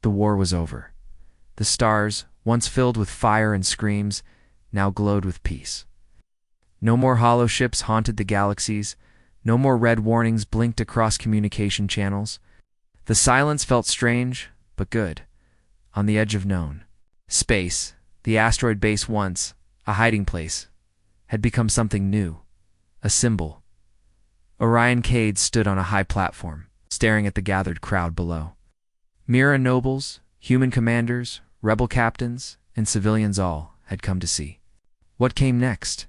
The war was over. The stars, once filled with fire and screams, now glowed with peace. No more hollow ships haunted the galaxies. No more red warnings blinked across communication channels. The silence felt strange, but good, on the edge of known. Space, the asteroid base once, a hiding place, had become something new, a symbol. Orion Cade stood on a high platform, staring at the gathered crowd below. Mira nobles, human commanders, rebel captains, and civilians all had come to see. What came next?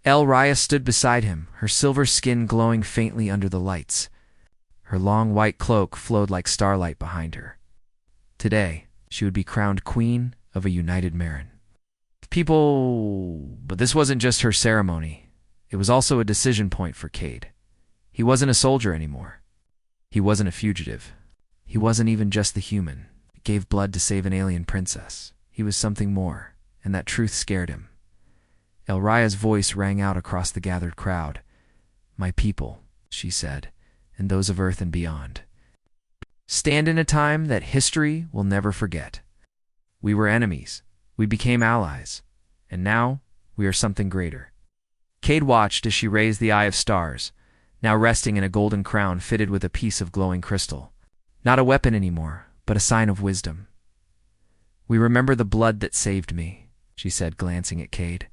Raya stood beside him, her silver skin glowing faintly under the lights. Her long white cloak flowed like starlight behind her. Today, she would be crowned queen of a united Marin. But this wasn't just her ceremony. It was also a decision point for Cade. He wasn't a soldier anymore. He wasn't a fugitive. He wasn't even just the human that gave blood to save an alien princess. He was something more, and that truth scared him. Raya's voice rang out across the gathered crowd. "My people," she said, "and those of Earth and beyond, stand in a time that history will never forget. We were enemies. We became allies. And now, we are something greater." Cade watched as she raised the Eye of Stars, now resting in a golden crown fitted with a piece of glowing crystal. Not a weapon anymore, but a sign of wisdom. "We remember the blood that saved me," she said, glancing at Cade.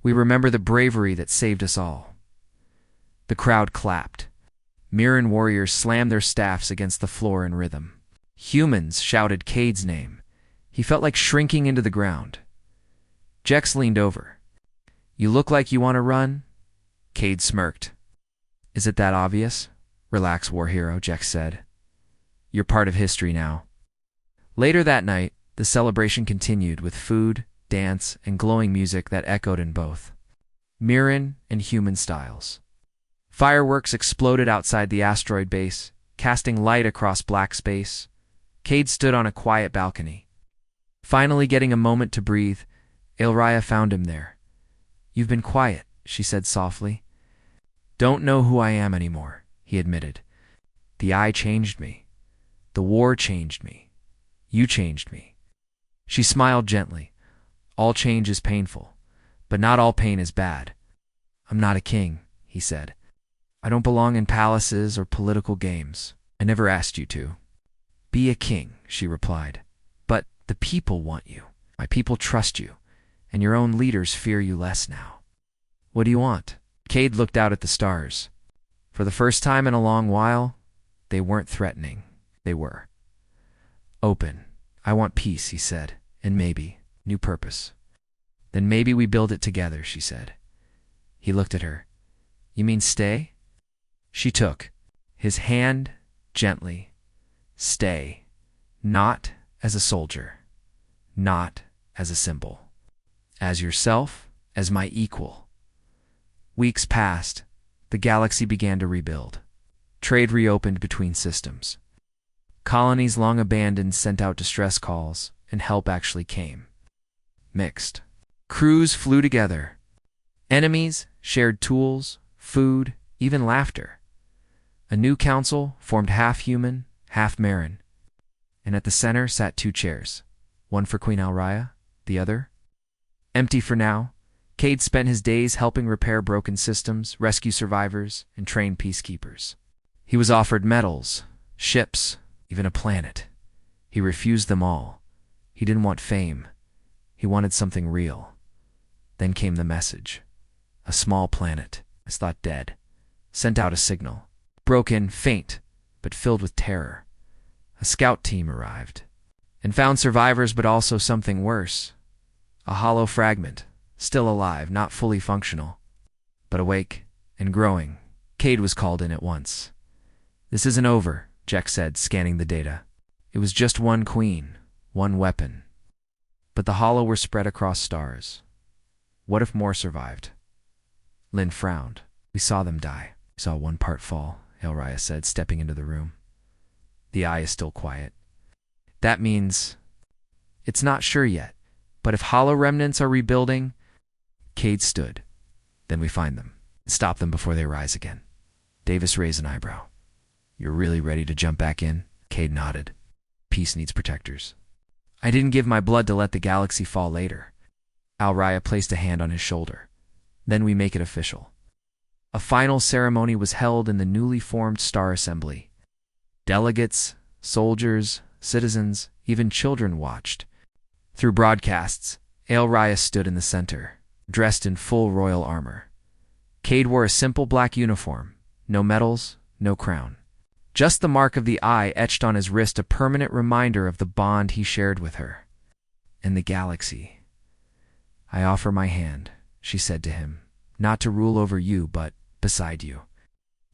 "We remember the bravery that saved us all." The crowd clapped. Mirren warriors slammed their staffs against the floor in rhythm. Humans shouted Cade's name. He felt like shrinking into the ground. Jex leaned over. "You look like you want to run?" Cade smirked. "Is it that obvious?" "Relax, war hero," Jex said. "You're part of history now." Later that night, the celebration continued with food, dance, and glowing music that echoed in both Mirren and human styles. Fireworks exploded outside the asteroid base, casting light across black space. Cade stood on a quiet balcony. Finally getting a moment to breathe, Raya found him there. "You've been quiet," she said softly. "Don't know who I am anymore," he admitted. "The eye changed me. The war changed me. You changed me." She smiled gently. "All change is painful, but not all pain is bad." "I'm not a king," he said. "I don't belong in palaces or political games. I never asked you to." "Be a king," she replied. "But the people want you. My people trust you, and your own leaders fear you less now." "What do you want?" Cade looked out at the stars. For the first time in a long while, they weren't threatening. They were open. "I want peace," he said, "and maybe new purpose." "Then maybe we build it together," she said. He looked at her. "You mean stay?" She took his hand gently. "Stay. Not as a soldier. Not as a symbol. As yourself, as my equal." Weeks passed. The galaxy began to rebuild. Trade reopened between systems. Colonies long abandoned sent out distress calls, and help actually came. Mixed. Crews flew together. Enemies shared tools, food, even laughter. A new council formed half human, half Marin. And at the center sat two chairs, one for Queen Raya, the other empty for now. Cade spent his days helping repair broken systems, rescue survivors, and train peacekeepers. He was offered medals, ships, even a planet. He refused them all. He didn't want fame. He wanted something real. Then came the message. A small planet, as thought dead, sent out a signal. Broken, faint, but filled with terror. A scout team arrived and found survivors, but also something worse. A hollow fragment, still alive, not fully functional, but awake and growing. Cade was called in at once. "This isn't over," Jex said, scanning the data. "It was just one queen, one weapon. But the hollow were spread across stars. What if more survived?" Lynn frowned. "We saw them die." "We saw one part fall," Raya said, stepping into the room. The eye is still quiet. "That means it's not sure yet, but if hollow remnants are rebuilding..." Cade stood. "Then we find them. Stop them before they rise again." Davis raised an eyebrow. "You're really ready to jump back in?" Cade nodded. Peace needs protectors. I didn't give my blood to let the galaxy fall later. Al-Raya placed a hand on his shoulder. Then we make it official. A final ceremony was held in the newly formed Star Assembly. Delegates, soldiers, citizens, even children watched. Through broadcasts, Al-Raya stood in the center, dressed in full royal armor. Cade wore a simple black uniform, no medals, no crown. Just the mark of the eye etched on his wrist, a permanent reminder of the bond he shared with her. And the galaxy. I offer my hand, she said to him, not to rule over you, but beside you.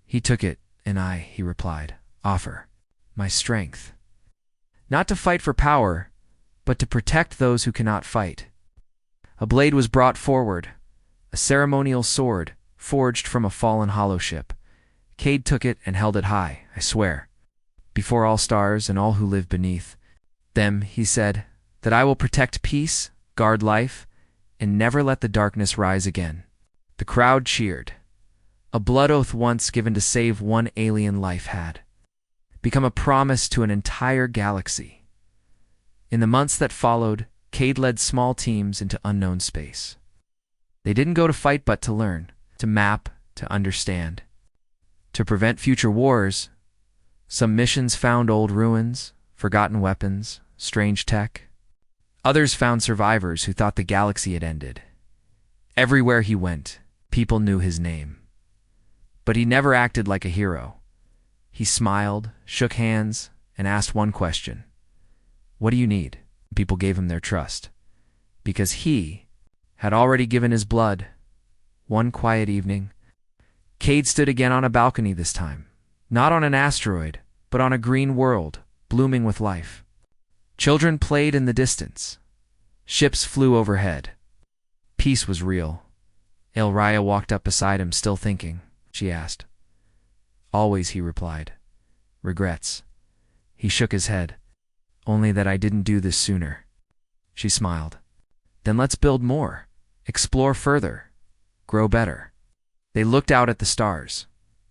He took it, and he replied, offer my strength. Not to fight for power, but to protect those who cannot fight. A blade was brought forward, a ceremonial sword, forged from a fallen hollow ship. Cade took it and held it high, I swear, before all stars and all who live beneath them, he said, that I will protect peace, guard life, and never let the darkness rise again. The crowd cheered. A blood oath once given to save one alien life had become a promise to an entire galaxy. In the months that followed, Cade led small teams into unknown space. They didn't go to fight but to learn, to map, to understand. To prevent future wars, some missions found old ruins, forgotten weapons, strange tech. Others found survivors who thought the galaxy had ended. Everywhere he went, people knew his name. But he never acted like a hero. He smiled, shook hands, and asked one question. What do you need? People gave him their trust. Because he had already given his blood. One quiet evening, Cade stood again on a balcony this time, not on an asteroid, but on a green world, blooming with life. Children played in the distance. Ships flew overhead. Peace was real. Al-Raya walked up beside him, still thinking. She asked. Always, he replied. Regrets. He shook his head. Only that I didn't do this sooner. She smiled. Then let's build more, explore further, grow better. They looked out at the stars.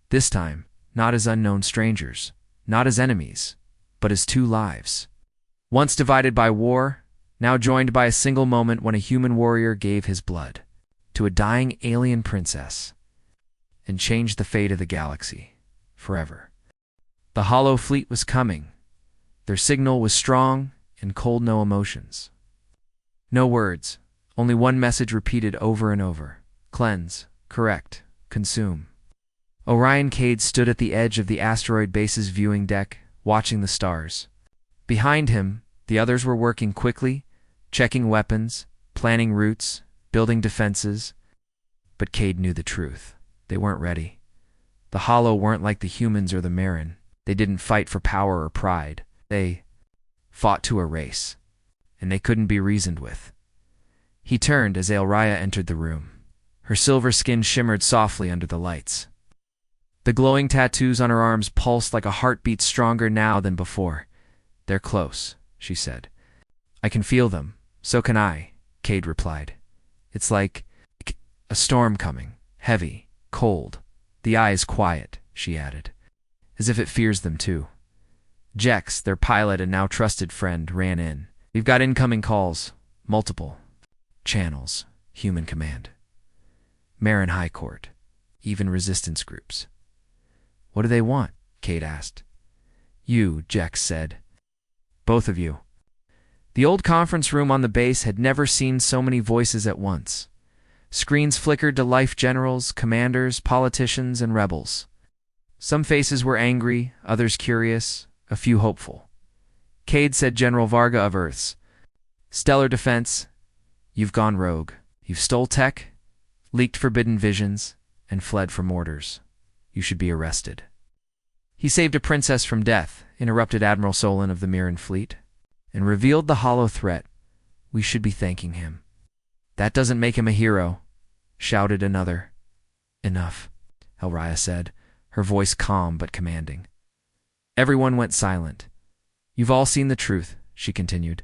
This time, not as unknown strangers, not as enemies, but as two lives. Once divided by war, now joined by a single moment when a human warrior gave his blood to a dying alien princess and changed the fate of the galaxy forever. The Hollow Fleet was coming. Their signal was strong and cold, no emotions. No words, only one message repeated over and over. Cleanse, correct, consume. Orion Cade stood at the edge of the asteroid base's viewing deck, watching the stars. Behind him, the others were working quickly, checking weapons, planning routes, building defenses. But Cade knew the truth. They weren't ready. The Hollow weren't like the humans or the Marin. They didn't fight for power or pride. They fought to a race, and they couldn't be reasoned with. He turned as Al-Raya entered the room. Her silver skin shimmered softly under the lights. The glowing tattoos on her arms pulsed like a heartbeat, stronger now than before. They're close, she said. I can feel them. So can I, Cade replied. It's like a storm coming, heavy, cold. The eye is quiet, she added, as if it fears them too. Jex, their pilot and now trusted friend, ran in. We've got incoming calls. Multiple channels. Human command. Marin High Court. Even resistance groups. What do they want? Cade asked. You, Jex said. Both of you. The old conference room on the base had never seen so many voices at once. Screens flickered to life, generals, commanders, politicians, and rebels. Some faces were angry, others curious, a few hopeful. Cade said, General Varga of Earth's Stellar Defense, you've gone rogue. You've stole tech, leaked forbidden visions, and fled from orders. You should be arrested. He saved a princess from death, interrupted Admiral Solon of the Mirren Fleet, and revealed the hollow threat. We should be thanking him. That doesn't make him a hero, shouted another. Enough, Al-Raya said, her voice calm but commanding. Everyone went silent. You've all seen the truth, she continued.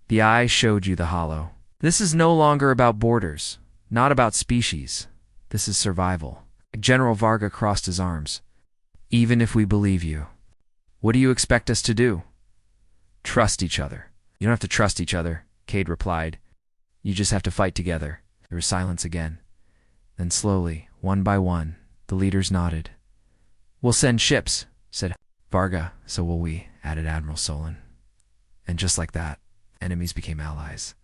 The eye showed you the hollow. This is no longer about borders, not about species. This is survival. General Varga crossed his arms. Even if we believe you, what do you expect us to do? Trust each other. You don't have to trust each other, Cade replied. You just have to fight together. There was silence again. Then slowly, one by one, the leaders nodded. We'll send ships, said Varga. So will we, added Admiral Solon. And just like that, enemies became allies.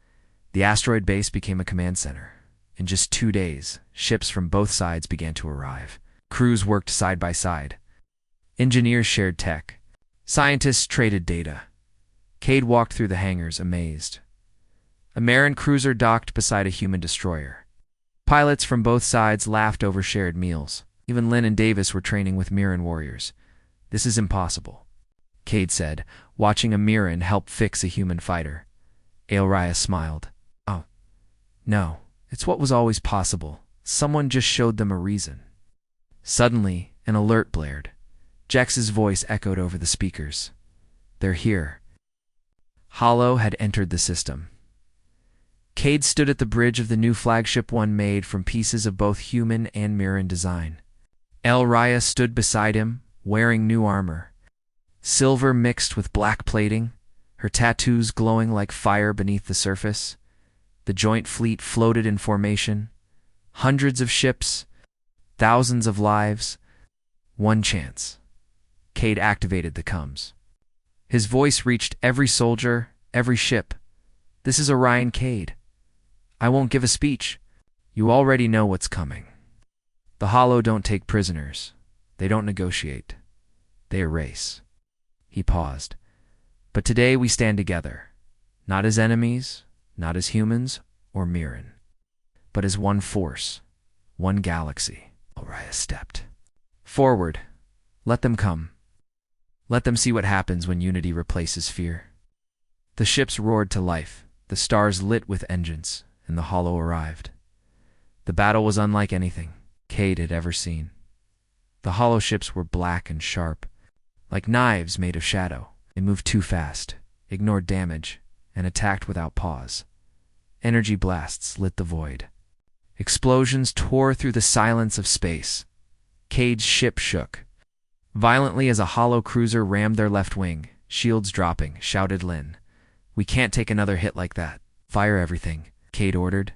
The asteroid base became a command center. In just 2 days, ships from both sides began to arrive. Crews worked side by side. Engineers shared tech. Scientists traded data. Cade walked through the hangars, amazed. A Marin cruiser docked beside a human destroyer. Pilots from both sides laughed over shared meals. Even Lynn and Davis were training with Mirren warriors. This is impossible, Cade said, watching a Mirren help fix a human fighter. Aelraya smiled. Oh, no, it's what was always possible. Someone just showed them a reason. Suddenly, an alert blared. Jex's voice echoed over the speakers. They're here. Hollow had entered the system. Cade stood at the bridge of the new flagship one made from pieces of both human and Mirren design. Aelraya stood beside him, wearing new armor. Silver mixed with black plating, her tattoos glowing like fire beneath the surface. The joint fleet floated in formation. Hundreds of ships, thousands of lives. One chance. Cade activated the comms. His voice reached every soldier, every ship. This is Orion Cade. I won't give a speech. You already know what's coming. The Hollow don't take prisoners. They don't negotiate. They erase. He paused. But today we stand together. Not as enemies, not as humans or Mirren, but as one force, one galaxy. Aelraya stepped forward. Let them come. Let them see what happens when unity replaces fear. The ships roared to life, the stars lit with engines, and the Hollow arrived. The battle was unlike anything Cade had ever seen. The Hollow ships were black and sharp, like knives made of shadow. They moved too fast, ignored damage, and attacked without pause. Energy blasts lit the void. Explosions tore through the silence of space. Cade's ship shook violently as a Hollow cruiser rammed their left wing. Shields dropping, shouted Lynn. We can't take another hit like that. Fire everything, Cade ordered.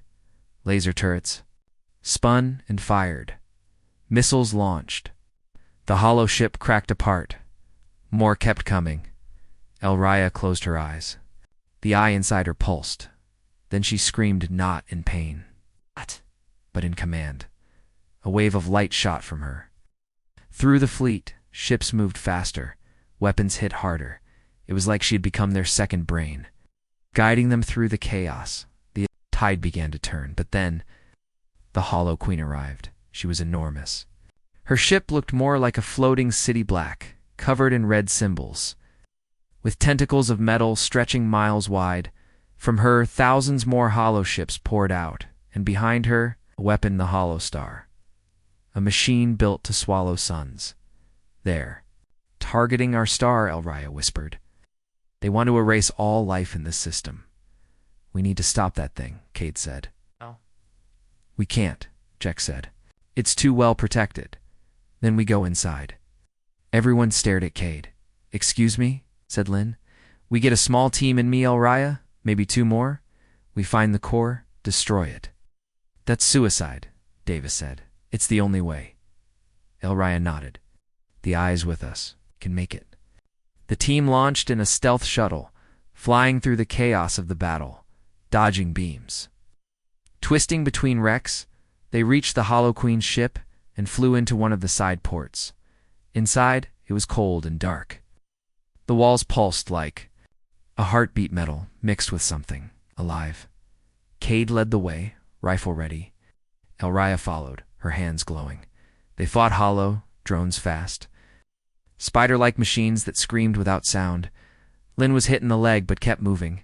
Laser turrets spun and fired. Missiles launched. The Hollow ship cracked apart. More kept coming. Aelraya closed her eyes. The eye inside her pulsed. Then she screamed, not in pain, but in command. A wave of light shot from her. Through the fleet, ships moved faster. Weapons hit harder. It was like she had become their second brain, guiding them through the chaos. The tide began to turn, but then the Hollow Queen arrived. She was enormous. Her ship looked more like a floating city black, covered in red symbols, with tentacles of metal stretching miles wide. From her, thousands more Hollow ships poured out, and behind her, a weapon, the Hollow Star, a machine built to swallow suns. There, targeting our star, Aelraya whispered. They want to erase all life in this system. We need to stop that thing, Cade said. Oh. We can't, Jex said. It's too well protected. Then we go inside. Everyone stared at Cade. Excuse me, said Lynn. We get a small team in me, Aelraya, maybe 2 more. We find the core, destroy it. That's suicide, Davis said. It's the only way. Aelraya nodded. The eye's with us. Can make it. The team launched in a stealth shuttle, flying through the chaos of the battle, dodging beams. Twisting between wrecks, they reached the Hollow Queen's ship and flew into one of the side ports. Inside, it was cold and dark. The walls pulsed like a heartbeat, metal mixed with something alive. Cade led the way, rifle ready. Aelraya followed, her hands glowing. They fought Hollow, drones fast, spider-like machines that screamed without sound. Lynn was hit in the leg but kept moving.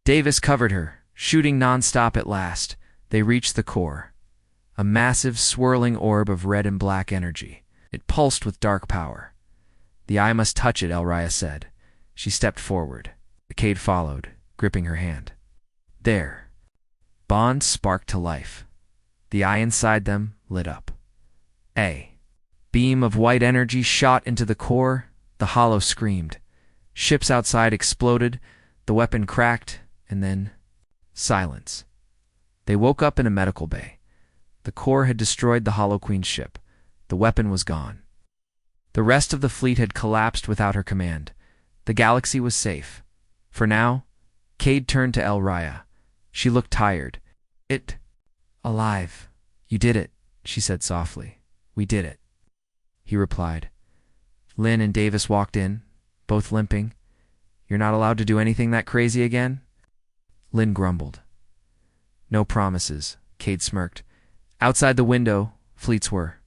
Davis covered her, shooting non-stop. At last, they reached the core, a massive swirling orb of red and black energy. It pulsed with dark power. The eye must touch it, Aelraya said. She stepped forward. Cade followed, gripping her hand. There. Bonds sparked to life. The eye inside them lit up. A beam of white energy shot into the core. The Hollow screamed. Ships outside exploded, the weapon cracked, and then silence. They woke up in a medical bay. The core had destroyed the Hollow Queen's ship. The weapon was gone. The rest of the fleet had collapsed without her command. The galaxy was safe. For now, Cade turned to El Raya. She looked tired. Alive. You did it, she said softly. We did it. He replied. Lynn and Davis walked in, both limping. You're not allowed to do anything that crazy again? Lynn grumbled. No promises, Cade smirked. Outside the window, fleets were.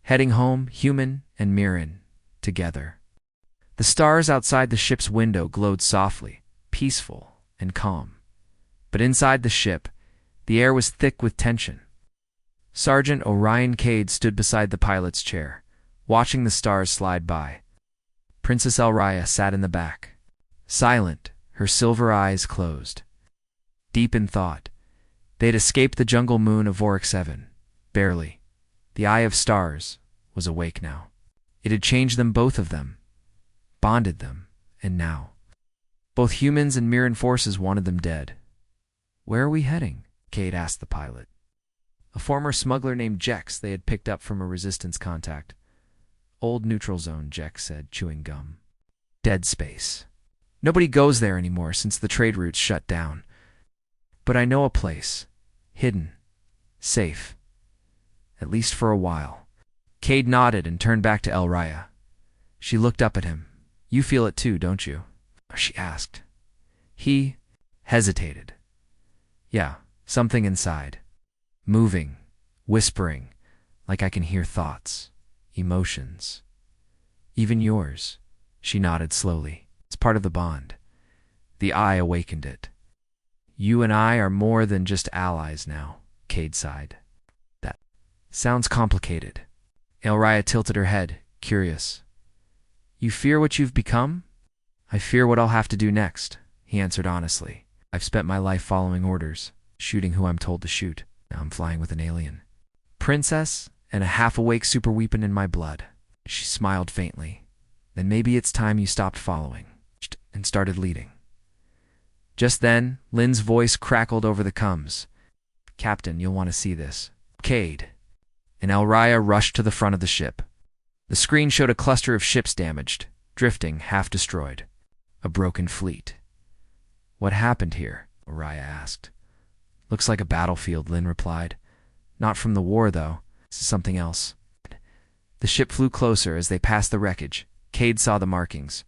Heading home, Human and Mirren, together. The stars outside the ship's window glowed softly, peaceful and calm. But inside the ship, the air was thick with tension. Sergeant Orion Cade stood beside the pilot's chair, watching the stars slide by. Princess El Raya sat in the back, silent, her silver eyes closed. Deep in thought, they had escaped the jungle moon of Orcs 7, barely. The Eye of Stars was awake now. It had changed them, both of them, bonded them, and now both humans and Mirren forces wanted them dead. Where are we heading? Cade asked the pilot. A former smuggler named Jex they had picked up from a resistance contact. Old neutral zone, Jex said, chewing gum. Dead space. Nobody goes there anymore since the trade routes shut down. But I know a place. Hidden. Safe. At least for a while. Cade nodded and turned back to El Raya. She looked up at him. You feel it too, don't you? She asked. He hesitated. Yeah, something inside. Moving, whispering, like I can hear thoughts, emotions. Even yours. She nodded slowly. It's part of the bond. The Eye awakened it. You and I are more than just allies now, Cade sighed. That sounds complicated. El Raya tilted her head, curious. You fear what you've become? I fear what I'll have to do next, he answered honestly. I've spent my life following orders, shooting who I'm told to shoot. Now I'm flying with an alien. Princess and a half-awake super weapon in my blood. She smiled faintly. Then maybe it's time you stopped following and started leading. Just then, Lynn's voice crackled over the comms. Captain, you'll want to see this. Cade. And El Raya rushed to the front of the ship. The screen showed a cluster of ships damaged, drifting, half destroyed. A broken fleet. What happened here? Raya asked. Looks like a battlefield, Lynn replied. Not from the war, though. This is something else. The ship flew closer as they passed the wreckage. Cade saw the markings.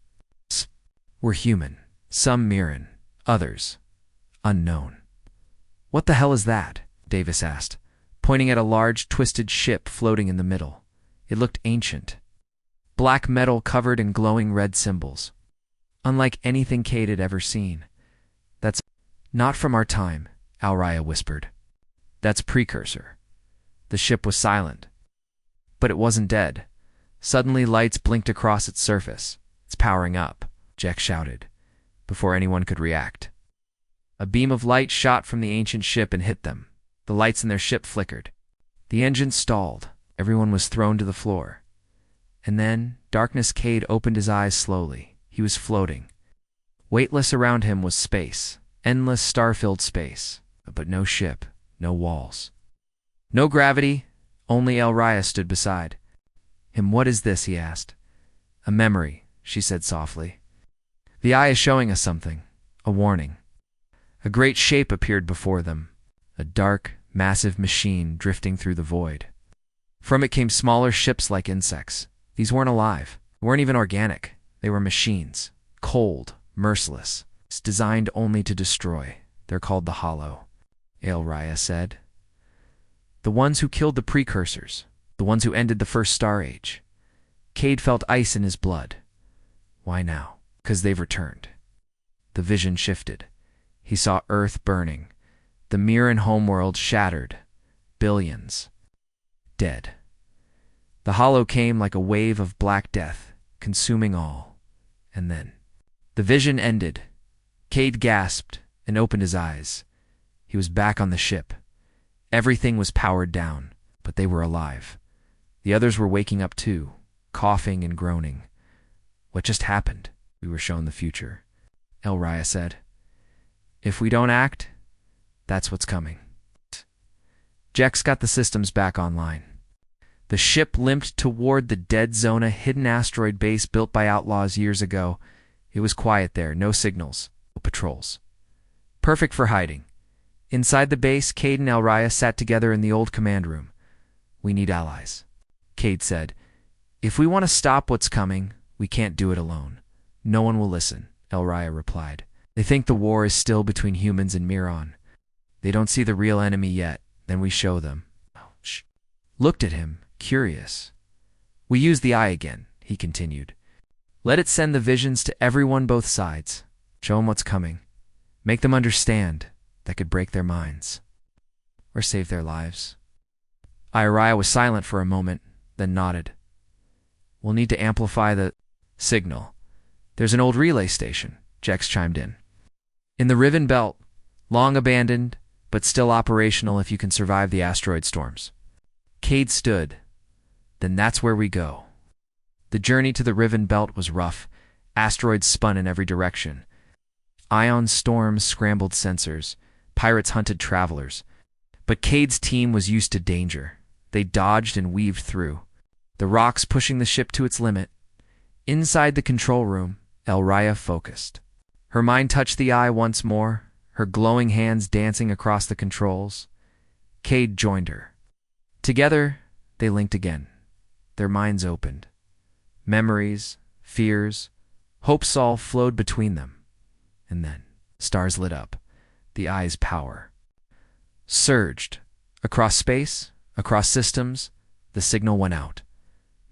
We're human. Some Mirren. Others. Unknown. What the hell is that? Davis asked, pointing at a large, twisted ship floating in the middle. It looked ancient. Black metal covered in glowing red symbols. Unlike anything Cade had ever seen. That's not from our time, El Raya whispered. That's Precursor. The ship was silent. But it wasn't dead. Suddenly lights blinked across its surface. It's powering up, Jack shouted, before anyone could react. A beam of light shot from the ancient ship and hit them. The lights in their ship flickered. The engine stalled. Everyone was thrown to the floor. And then, darkness. Cade opened his eyes slowly. He was floating. Weightless around him was space. Endless star-filled space. But no ship. No walls. No gravity. Only El Raya stood beside him. What is this? He asked. A memory, she said softly. The Eye is showing us something. A warning. A great shape appeared before them. A dark, massive machine drifting through the void. From it came smaller ships like insects. These weren't alive. They weren't even organic. They were machines. Cold, merciless. Designed only to destroy. They're called the Hollow, El Raya said. The ones who killed the precursors. The ones who ended the first Star Age. Cade felt ice in his blood. Why now? 'Cause they've returned. The vision shifted. He saw Earth burning. The Mirren homeworld shattered. Billions. Dead. The Hollow came like a wave of black death, consuming all. And then the vision ended. Cade gasped and opened his eyes. He was back on the ship. Everything was powered down, but they were alive. The others were waking up too, coughing and groaning. What just happened? We were shown the future, Elraya said. If we don't act, that's what's coming. Jex got the systems back online. The ship limped toward the dead zone, a hidden asteroid base built by outlaws years ago. It was quiet there, no signals, no patrols. Perfect for hiding. Inside the base, Cade and Elraya sat together in the old command room. We need allies, Cade said. If we want to stop what's coming, we can't do it alone. No one will listen, Elraya replied. They think the war is still between humans and Miron. They don't see the real enemy yet, then we show them. Looked at him, curious. We use the eye again, he continued. Let it send the visions to everyone, both sides. Show them what's coming. Make them understand. That could break their minds. Or save their lives. Elraya was silent for a moment, then nodded. We'll need to amplify the signal. There's an old relay station, Jex chimed in. In the Riven Belt, long abandoned, but still operational if you can survive the asteroid storms. Cade stood. Then that's where we go. The journey to the Riven Belt was rough. Asteroids spun in every direction. Ion storms scrambled sensors. Pirates hunted travelers. But Cade's team was used to danger. They dodged and weaved through, the rocks pushing the ship to its limit. Inside the control room, Elraya focused. Her mind touched the eye once more, her glowing hands dancing across the controls. Cade joined her. Together, they linked again. Their minds opened. Memories, fears, hopes all flowed between them. And then, stars lit up. The eye's power surged. Across space, across systems, the signal went out.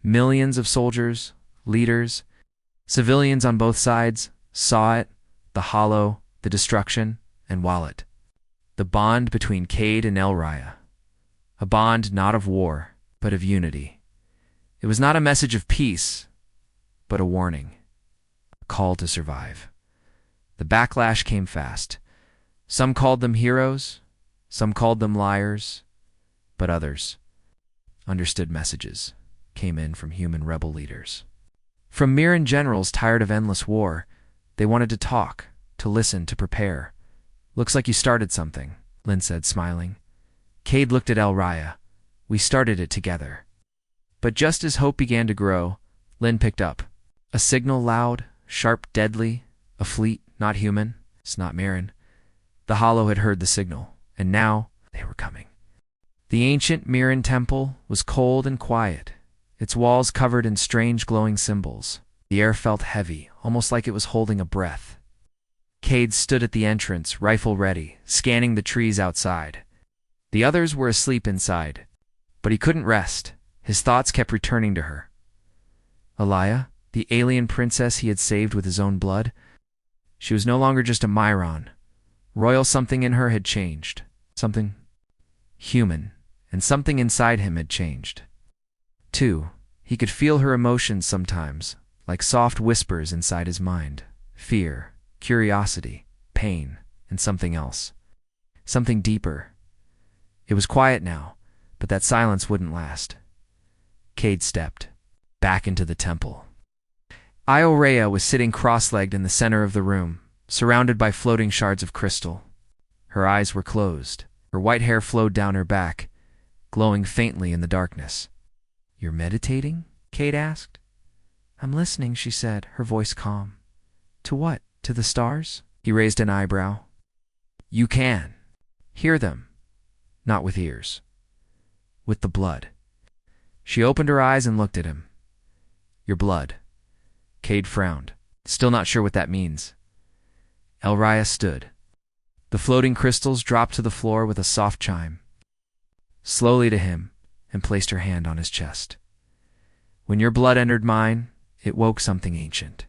Millions of soldiers, leaders, civilians on both sides saw it, the hollow, the destruction, and Wallet. The bond between Cade and Elraya. A bond not of war, but of unity. It was not a message of peace, but a warning. A call to survive. The backlash came fast. Some called them heroes, some called them liars, but others understood messages came in from human rebel leaders. From Miran generals tired of endless war, they wanted to talk, to listen, to prepare. Looks like you started something, Lynn said, smiling. Cade looked at Elraya. We started it together. But just as hope began to grow, Lynn picked up. A signal, loud, sharp, deadly, a fleet, not human, it's not Miran. The Hollow had heard the signal, and now they were coming. The ancient Miran temple was cold and quiet, its walls covered in strange glowing symbols. The air felt heavy, almost like it was holding a breath. Cade stood at the entrance, rifle ready, scanning the trees outside. The others were asleep inside, but he couldn't rest. His thoughts kept returning to her. Elia, the alien princess he had saved with his own blood. She was no longer just a Myron. Royal something in her had changed. Something human, and something inside him had changed. Too, he could feel her emotions sometimes, like soft whispers inside his mind. Fear, curiosity, pain, and something else. Something deeper. It was quiet now, but that silence wouldn't last. Cade stepped back into the temple. Elraya was sitting cross-legged in the center of the room, surrounded by floating shards of crystal. Her eyes were closed. Her white hair flowed down her back, glowing faintly in the darkness. You're meditating? Cade asked. I'm listening, she said, her voice calm. To what? To the stars? He raised an eyebrow. You can hear them, not with ears. With the blood. She opened her eyes and looked at him. Your blood. Cade frowned, still not sure what that means. Elraya stood. The floating crystals dropped to the floor with a soft chime. Slowly to him, and placed her hand on his chest. When your blood entered mine, it woke something ancient.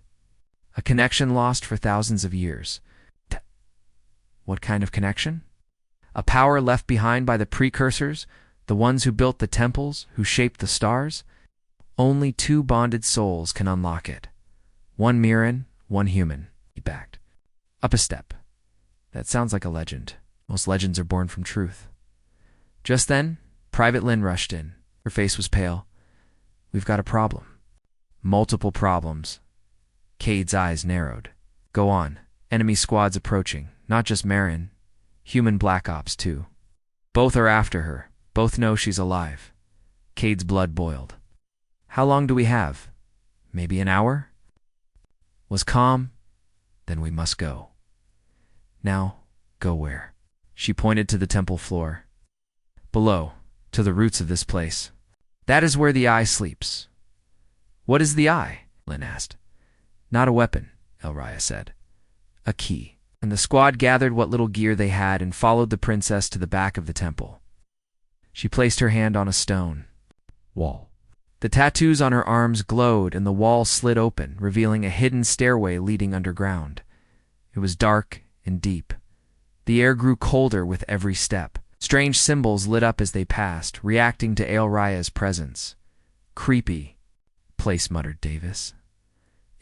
A connection lost for thousands of years. What kind of connection? A power left behind by the precursors, the ones who built the temples, who shaped the stars? Only two bonded souls can unlock it. One Miran, one human, he backed. Up a step. That sounds like a legend. Most legends are born from truth. Just then, Private Lynn rushed in. Her face was pale. We've got a problem. Multiple problems. Cade's eyes narrowed. Go on. Enemy squads approaching. Not just Marin. Human Black Ops, too. Both are after her. Both know she's alive. Cade's blood boiled. How long do we have? Maybe an hour? Was calm. Then we must go. Now, go where? She pointed to the temple floor. Below, to the roots of this place. That is where the eye sleeps. What is the eye? Lynn asked. Not a weapon, Elraya said. A key. And the squad gathered what little gear they had and followed the princess to the back of the temple. She placed her hand on a stone wall. The tattoos on her arms glowed and the wall slid open, revealing a hidden stairway leading underground. It was dark and deep. The air grew colder with every step. Strange symbols lit up as they passed, reacting to Elraya's presence. Creepy, place muttered Davis.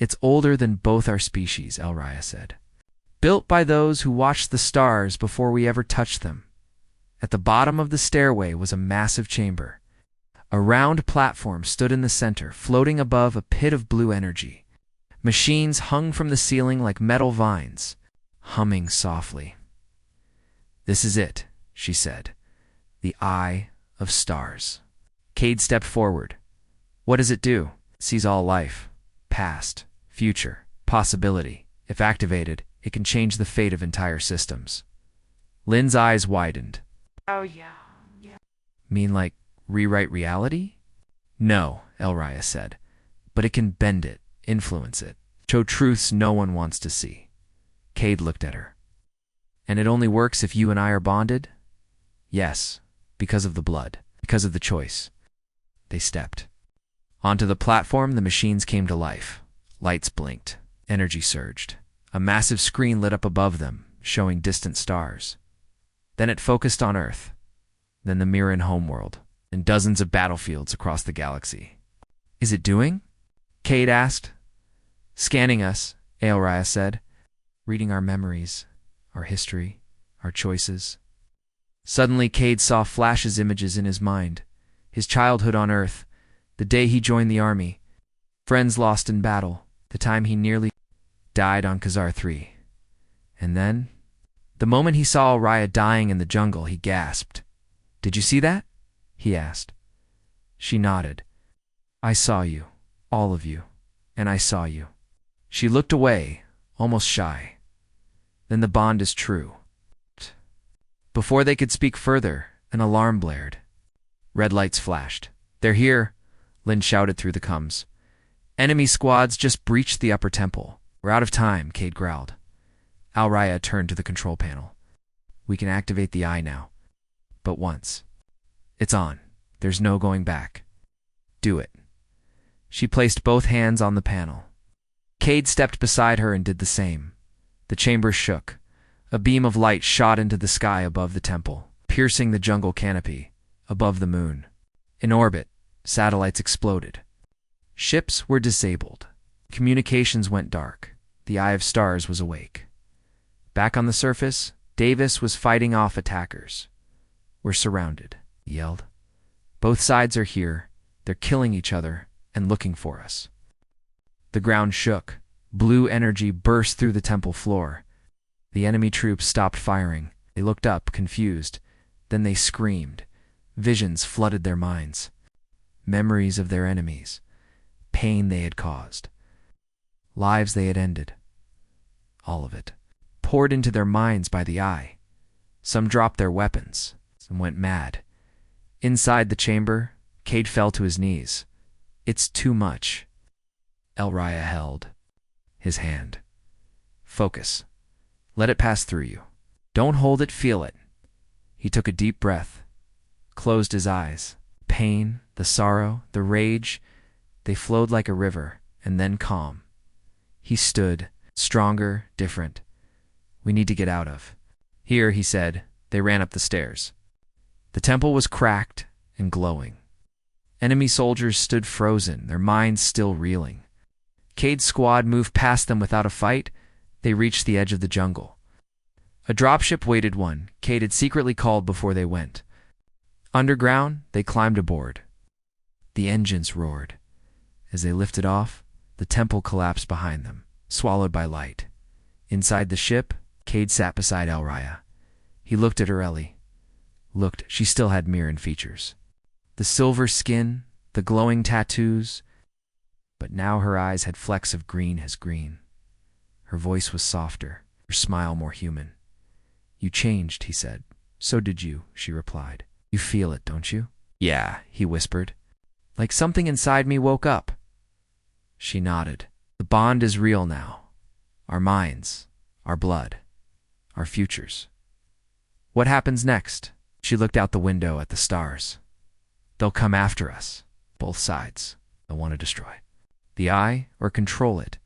It's older than both our species, Elraya said. Built by those who watched the stars before we ever touched them. At the bottom of the stairway was a massive chamber. A round platform stood in the center, floating above a pit of blue energy. Machines hung from the ceiling like metal vines, humming softly. This is it, she said. The Eye of Stars. Cade stepped forward. What does it do? It sees all life. Past, future, possibility. If activated, it can change the fate of entire systems. Lynn's eyes widened. Oh, yeah. Mean like rewrite reality? No, Elraya said. But it can bend it, influence it, show truths no one wants to see. Cade looked at her. And it only works if you and I are bonded? Yes, because of the blood, because of the choice. They stepped. Onto the platform, the machines came to life. Lights blinked. Energy surged. A massive screen lit up above them, showing distant stars. Then it focused on Earth, then the Mirren homeworld, and dozens of battlefields across the galaxy. Is it doing? Cade asked. Scanning us, Elraya said. Reading our memories, our history, our choices. Suddenly, Cade saw flashes images in his mind. His childhood on Earth, the day he joined the army, friends lost in battle, the time he nearly died on Khazar 3. And then, the moment he saw Elraya dying in the jungle, he gasped. Did you see that? He asked. She nodded. I saw you, all of you, and I saw you. She looked away, almost shy. Then the bond is true. Before they could speak further, an alarm blared. Red lights flashed. They're here, Lynn shouted through the comms. Enemy squads just breached the upper temple. We're out of time, Cade growled. Elraya turned to the control panel. We can activate the eye now. But once. It's on. There's no going back. Do it. She placed both hands on the panel. Cade stepped beside her and did the same. The chamber shook. A beam of light shot into the sky above the temple, piercing the jungle canopy, above the moon. In orbit, satellites exploded. Ships were disabled. Communications went dark. The Eye of Stars was awake. Back on the surface, Davis was fighting off attackers. We're surrounded, he yelled. Both sides are here. They're killing each other and looking for us. The ground shook. Blue energy burst through the temple floor. The enemy troops stopped firing. They looked up, confused. Then they screamed. Visions flooded their minds. Memories of their enemies. Pain they had caused. Lives they had ended. All of it. Poured into their minds by the eye. Some dropped their weapons. Some went mad. Inside the chamber, Cade fell to his knees. It's too much. Elraya held his hand. Focus. Let it pass through you. Don't hold it, feel it. He took a deep breath, closed his eyes. Pain, the sorrow, the rage, they flowed like a river, and then calm. He stood, stronger, different. We need to get out of here, he said. They ran up the stairs. The temple was cracked and glowing. Enemy soldiers stood frozen, their minds still reeling. Cade's squad moved past them without a fight. They reached the edge of the jungle. A dropship waited one Cade had secretly called before they went. Underground, they climbed aboard. The engines roared. As they lifted off, the temple collapsed behind them. swallowed by light. Inside the ship, Cade sat beside Elraya. He looked at her Ellie. Looked, she still had Mirren features. The silver skin, the glowing tattoos, but now her eyes had flecks of green as green. Her voice was softer, her smile more human. "You changed," he said. "So did you," she replied. "You feel it, don't you?" "Yeah," he whispered. "Like something inside me woke up." She nodded. "The bond is real now. Our minds, our blood, our futures. What happens next?" She looked out the window at the stars. "They'll come after us, both sides. They'll want to destroy the eye or control it."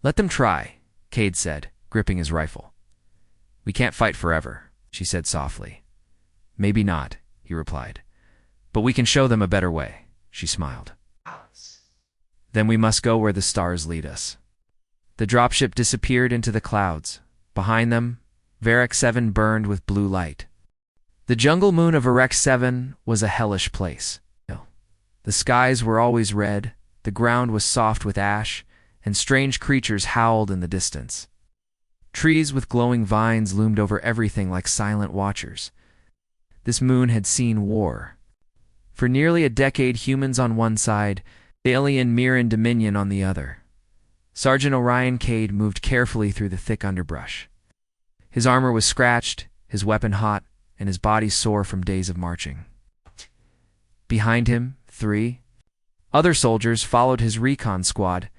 "Let them try," Cade said, gripping his rifle. "We can't fight forever," she said softly. "Maybe not," he replied. "But we can show them a better way," she smiled. "Then we must go where the stars lead us." The dropship disappeared into the clouds. Behind them, Varric 7 burned with blue light. The jungle moon of Varric 7 was a hellish place. The skies were always red, the ground was soft with ash, and strange creatures howled in the distance. Trees with glowing vines loomed over everything like silent watchers. This moon had seen war. For nearly a decade, humans on one side, the alien Mirren Dominion on the other. Sergeant Orion Cade moved carefully through the thick underbrush. His armor was scratched, his weapon hot, and his body sore from days of marching. Behind him, 3 other soldiers followed his recon squad.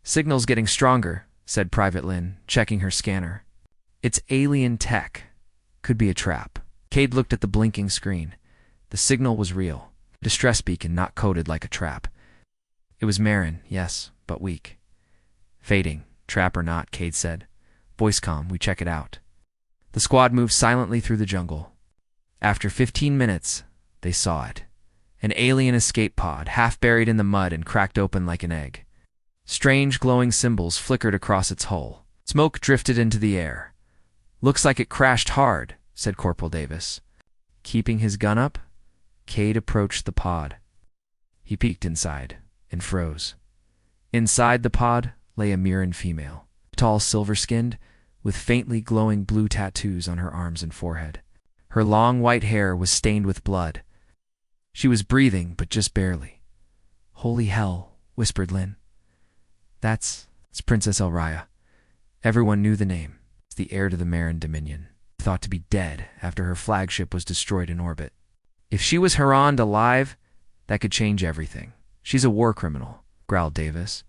"Signal's getting stronger," said Private Lynn, checking her scanner. "It's alien tech. Could be a trap." Cade looked at the blinking screen. The signal was real. Distress beacon not coded like a trap. It was Mirren, yes, but weak. "Fading, trap or not," Cade said. "Voice comm, we check it out." The squad moved silently through the jungle. After 15 minutes, they saw it. An alien escape pod, half buried in the mud and cracked open like an egg. Strange glowing symbols flickered across its hull. Smoke drifted into the air. "Looks like it crashed hard," said Corporal Davis. Keeping his gun up, Cade approached the pod. He peeked inside and froze. Inside the pod lay a Mirren female, tall, silver-skinned, with faintly glowing blue tattoos on her arms and forehead. Her long white hair was stained with blood. She was breathing, but just barely. "Holy hell," whispered Lynn. That's Princess Elraya." Everyone knew the name. It's the heir to the Mirren Dominion, thought to be dead after her flagship was destroyed in orbit. If she was Harond alive, that could change everything. "She's a war criminal," growled Davis.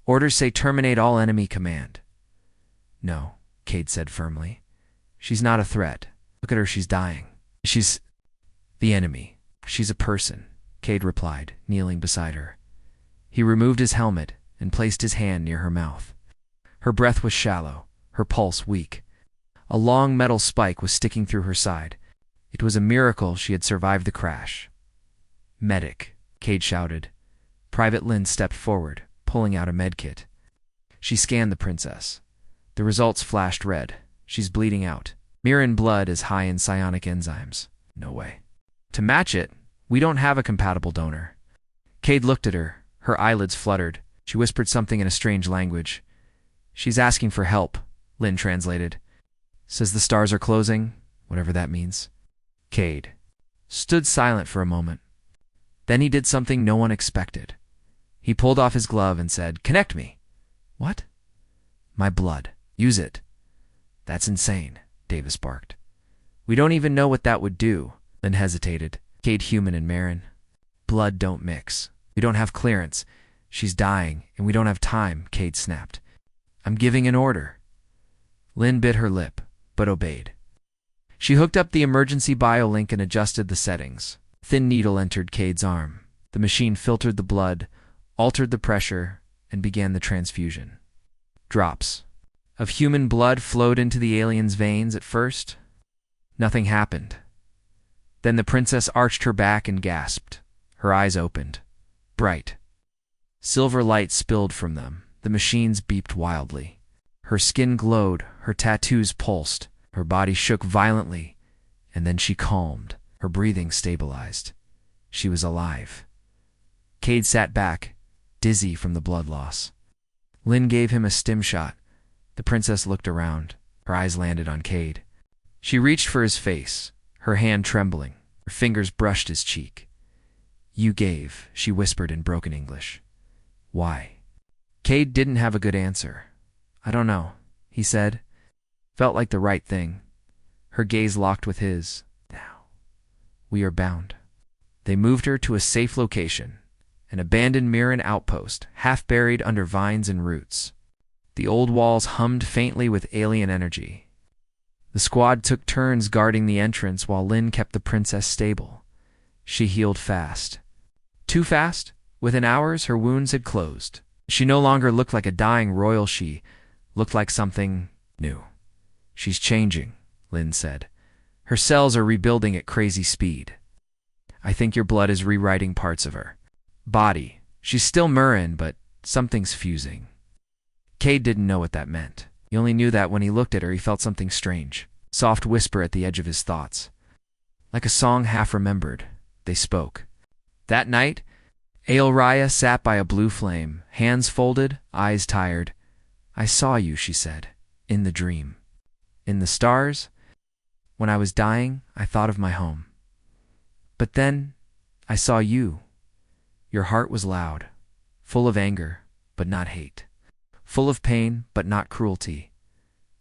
"Orders say terminate all enemy command." "No," Cade said firmly. "She's not a threat. Look at her, she's dying." "She's the enemy. She's a person," Cade replied, kneeling beside her. He removed his helmet and placed his hand near her mouth. Her breath was shallow, her pulse weak. A long metal spike was sticking through her side. It was a miracle she had survived the crash. "Medic," Cade shouted. Private Lynn stepped forward, pulling out a medkit. She scanned the princess. The results flashed red. She's bleeding out. Mirren blood is high in psionic enzymes. No way. To match it, we don't have a compatible donor. Cade looked at her. Her eyelids fluttered. She whispered something in a strange language. "She's asking for help," Lynn translated. "Says the stars are closing," whatever that means. Cade stood silent for a moment. Then he did something no one expected. He pulled off his glove and said, "Connect me." "What?" "My blood. Use it." "That's insane," Davis barked. "We don't even know what that would do." Lynn hesitated. Cade, human and Mirren. "Blood don't mix. We don't have clearance. She's dying, and we don't have time," Cade snapped. "I'm giving an order." Lynn bit her lip, but obeyed. She hooked up the emergency biolink and adjusted the settings. A thin needle entered Cade's arm. The machine filtered the blood, altered the pressure, and began the transfusion. Drops of human blood flowed into the alien's veins at first. Nothing happened. Then the princess arched her back and gasped. Her eyes opened. Bright. Silver light spilled from them. The machines beeped wildly. Her skin glowed, her tattoos pulsed, her body shook violently, and then she calmed. Her breathing stabilized. She was alive. Cade sat back, dizzy from the blood loss. Lynn gave him a stim shot. The princess looked around. Her eyes landed on Cade. She reached for his face, her hand trembling. Her fingers brushed his cheek. You gave, she whispered in broken English. Why? Cade didn't have a good answer. I don't know, he said. Felt like the right thing. Her gaze locked with his. Now, we are bound. They moved her to a safe location, an abandoned Mirren outpost, half buried under vines and roots. The old walls hummed faintly with alien energy. The squad took turns guarding the entrance while Lynn kept the princess stable. She healed fast. Too fast? Within hours, her wounds had closed. She no longer looked like a dying royal, she looked like something new. She's changing, Lynn said. Her cells are rebuilding at crazy speed. I think your blood is rewriting parts of her body. She's still Mirren, but something's fusing. Cade didn't know what that meant. He only knew that when he looked at her, he felt something strange. Soft whisper at the edge of his thoughts. Like a song half remembered, they spoke. That night, Aelraya sat by a blue flame, hands folded, eyes tired. I saw you, she said, in the dream. In the stars? When I was dying, I thought of my home. But then, I saw you. Your heart was loud, full of anger, but not hate. Full of pain, but not cruelty.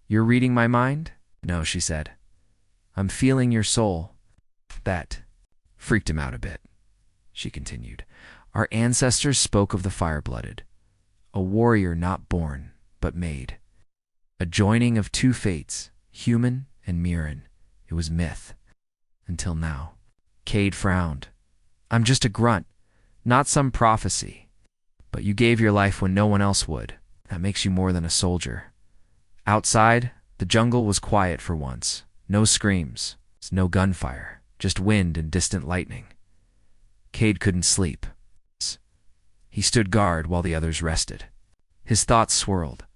You're reading my mind? No, she said. I'm feeling your soul. That freaked him out a bit. She continued. Our ancestors spoke of the fire-blooded, a warrior not born, but made. A joining of two fates, human and Mirren. It was myth. Until now. Cade frowned. I'm just a grunt, not some prophecy. But you gave your life when no one else would. That makes you more than a soldier. Outside, the jungle was quiet for once. No screams, no gunfire, just wind and distant lightning. Cade couldn't sleep. He stood guard while the others rested. His thoughts swirled.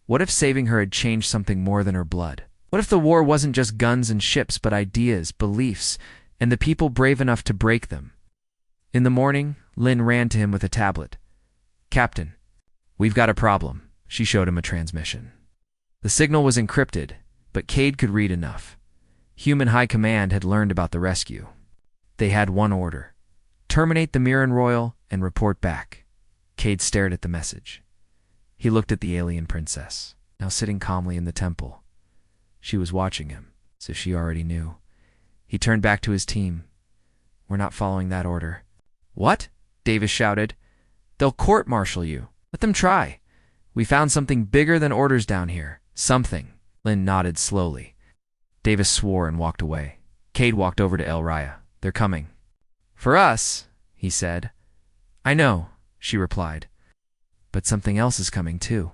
What if saving her had changed something more than her blood? What if the war wasn't just guns and ships, but ideas, beliefs, and the people brave enough to break them? In the morning, Lynn ran to him with a tablet. Captain, we've got a problem. She showed him a transmission. The signal was encrypted, but Cade could read enough. Human High Command had learned about the rescue. They had one order. Terminate the Mirren Royal and report back. Cade stared at the message. He looked at the alien princess, now sitting calmly in the temple. She was watching him, as if she already knew. He turned back to his team. We're not following that order. What? Davis shouted. They'll court-martial you. Let them try. We found something bigger than orders down here. Something. Lynn nodded slowly. Davis swore and walked away. Cade walked over to Aelraya. They're coming. For us, he said. I know, she replied. But something else is coming too.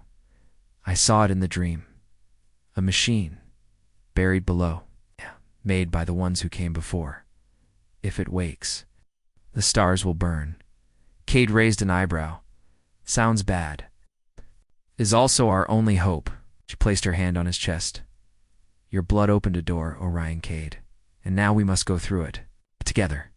I saw it in the dream. A machine, buried below, made by the ones who came before. If it wakes, the stars will burn. Cade raised an eyebrow. Sounds bad. Is also our only hope. She placed her hand on his chest. Your blood opened a door, Orion Cade, and now we must go through it. Together.